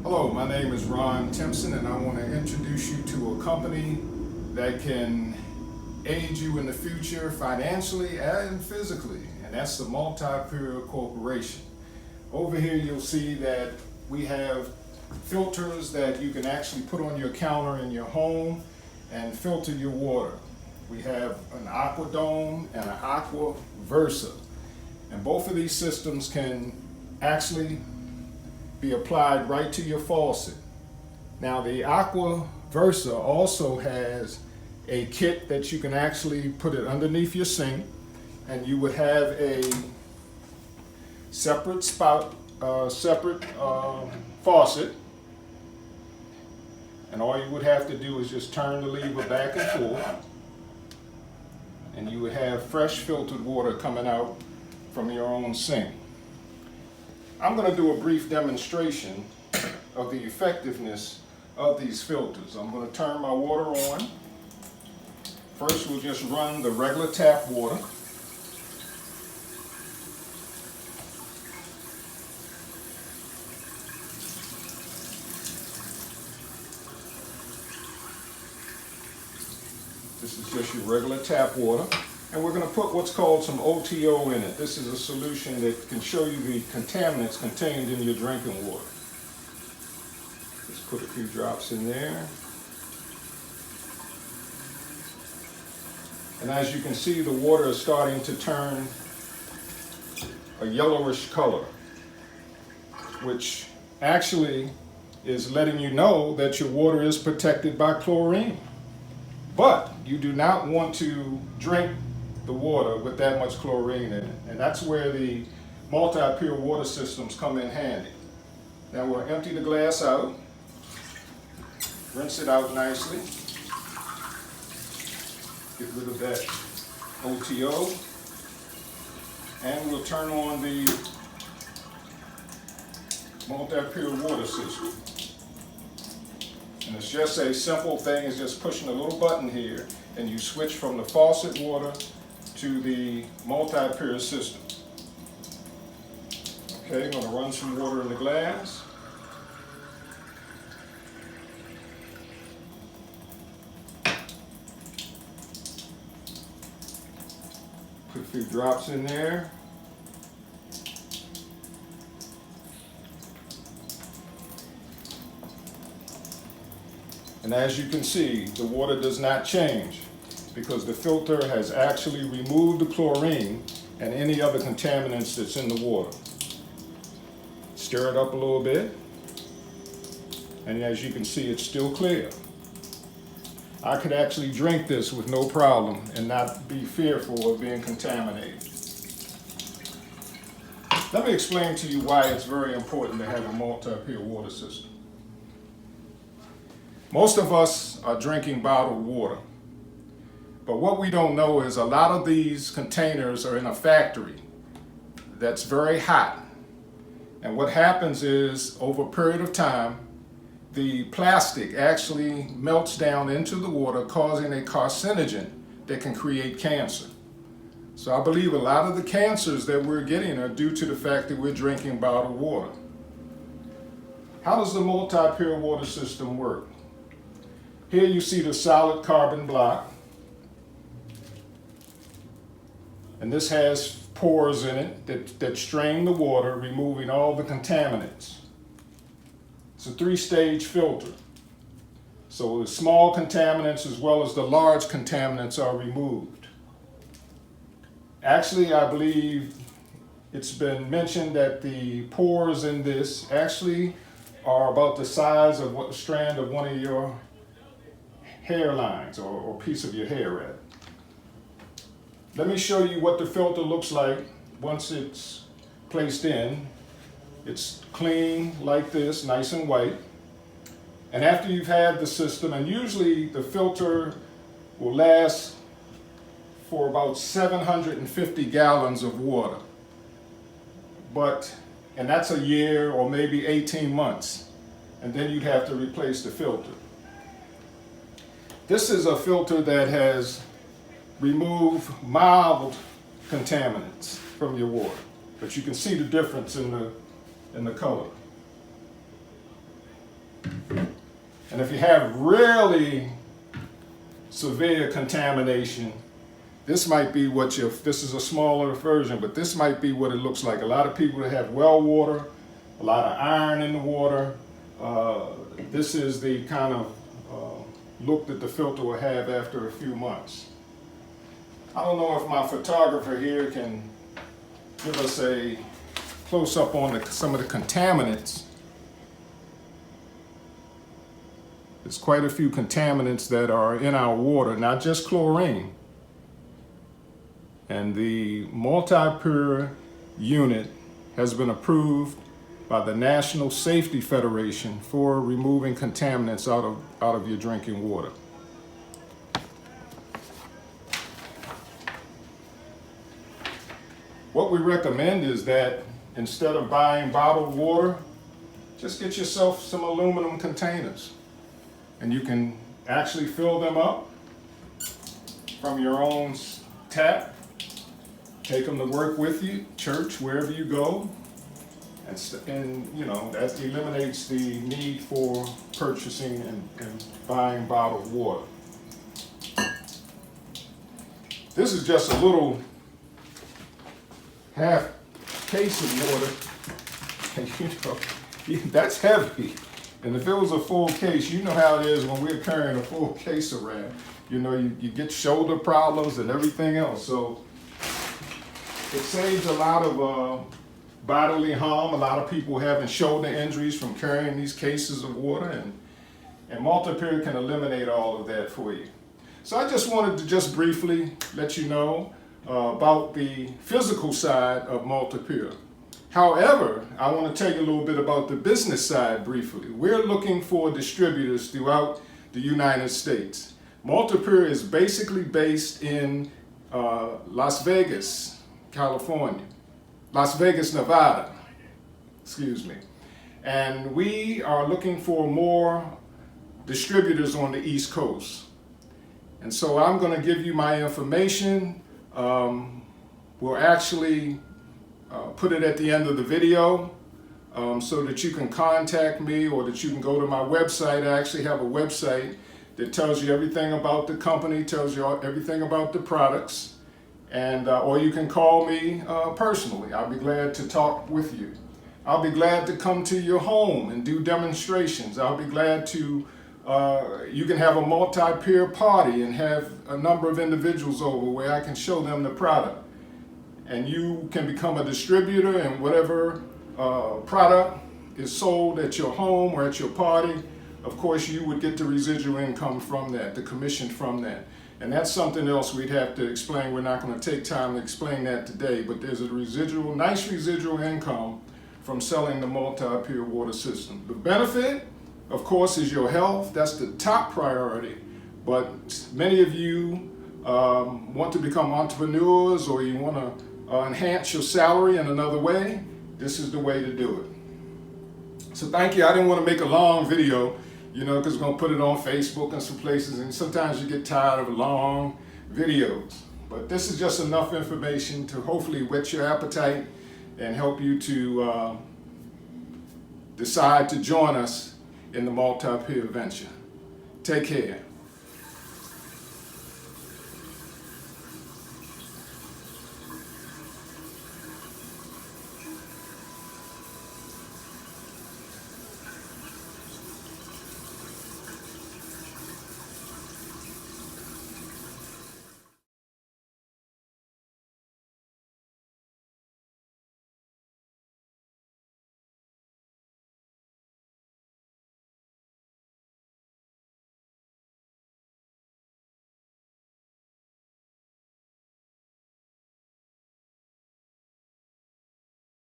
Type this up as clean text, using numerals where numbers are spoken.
Hello, my name is Ron Timpson, and I want to introduce you to a company that can aid you in the future financially and physically, and that's the Multi-Period Corporation. Over here you'll see that we have filters that you can actually put on your counter in your home and filter your water. We have an Aqua Dome and an Aqua Versa, and both of these systems can actually be applied right to your faucet. Now the Aqua Versa also has a kit that you can actually put it underneath your sink, and you would have a separate faucet, and all you would have to do is just turn the lever back and forth, and you would have fresh filtered water coming out from your own sink. I'm going to do a brief demonstration of the effectiveness of these filters. I'm going to turn my water on. First, we'll just run the regular tap water. This is just your regular tap water. And we're going to put what's called some OTO in it. This is a solution that can show you the contaminants contained in your drinking water. Just put a few drops in there. And as you can see, the water is starting to turn a yellowish color, which actually is letting you know that your water is protected by chlorine. But you do not want to drink the water with that much chlorine in it, and that's where the multi-pure water systems come in handy. Now we'll empty the glass out, rinse it out nicely, get rid of that OTO, and we'll turn on the multi-pure water system. And it's just a simple thing. It's just pushing a little button here, and you switch from the faucet water to the multi-pure system. Okay, I'm going to run some water in the glass. Put a few drops in there. And as you can see, the water does not change, because the filter has actually removed the chlorine and any other contaminants that's in the water. Stir it up a little bit, and as you can see, it's still clear. I could actually drink this with no problem and not be fearful of being contaminated. Let me explain to you why it's very important to have a multi-pure water system. Most of us are drinking bottled water. But what we don't know is a lot of these containers are in a factory that's very hot. And what happens is, over a period of time, the plastic actually melts down into the water, causing a carcinogen that can create cancer. So I believe a lot of the cancers that we're getting are due to the fact that we're drinking bottled water. How does the multi-pure water system work? Here you see the solid carbon block. And this has pores in it that strain the water, removing all the contaminants. It's a 3-stage filter. So the small contaminants as well as the large contaminants are removed. Actually, I believe it's been mentioned that the pores in this actually are about the size of what the strand of one of your hairlines or piece of your hair rather. Let me show you what the filter looks like once it's placed in. It's clean like this, nice and white. And after you've had the system, and usually the filter will last for about 750 gallons of water. And that's a year or maybe 18 months. And then you'd have to replace the filter. This is a filter that has removed mild contaminants from your water, but you can see the difference in the color. And if you have really severe contamination, this might be what this is a smaller version, but this might be what it looks like. A lot of people that have well water, a lot of iron in the water, this is the kind of look that the filter will have after a few months. I don't know if my photographer here can give us a close-up on some of the contaminants. There's quite a few contaminants that are in our water, not just chlorine. And the multi-pure unit has been approved by the National Safety Federation for removing contaminants out of your drinking water. What we recommend is that instead of buying bottled water, just get yourself some aluminum containers. And you can actually fill them up from your own tap, take them to work with you, church, wherever you go, and you know, that eliminates the need for purchasing and buying bottled water. This is just a little half case of water, and you know, that's heavy. And if it was a full case, you know how it is when we're carrying a full case around. You know, you get shoulder problems and everything else. So it saves a lot of bodily harm. A lot of people having shoulder injuries from carrying these cases of water, and multi-pure can eliminate all of that for you. So I just wanted to just briefly let you know about the physical side of multi-pure. However, I want to tell you a little bit about the business side briefly. We're looking for distributors throughout the United States. Multi-pure is basically based in Las Vegas, California. Las Vegas, Nevada, excuse me. And we are looking for more distributors on the East Coast. And so I'm going to give you my information. We'll actually put it at the end of the video so that you can contact me, or that you can go to my website. I actually have a website that tells you everything about the company, tells you everything about the products, and or you can call me personally. I'll be glad to talk with you. I'll be glad to come to your home and do demonstrations. I'll be glad to, you can have a multi-peer party and have a number of individuals over where I can show them the product. And you can become a distributor, and whatever product is sold at your home or at your party, of course you would get the residual income from that, the commission from that. And that's something else we'd have to explain. We're not going to take time to explain that today, but there's a residual, nice residual income from selling the multi-pure water system. The benefit, of course, is your health. That's the top priority. But many of you want to become entrepreneurs, or you want to enhance your salary in another way. This is the way to do it. So thank you. I didn't want to make a long video, you know, because we're going to put it on Facebook and some places, and sometimes you get tired of long videos. But this is just enough information to hopefully whet your appetite and help you to decide to join us in the multi-peer venture. Take care.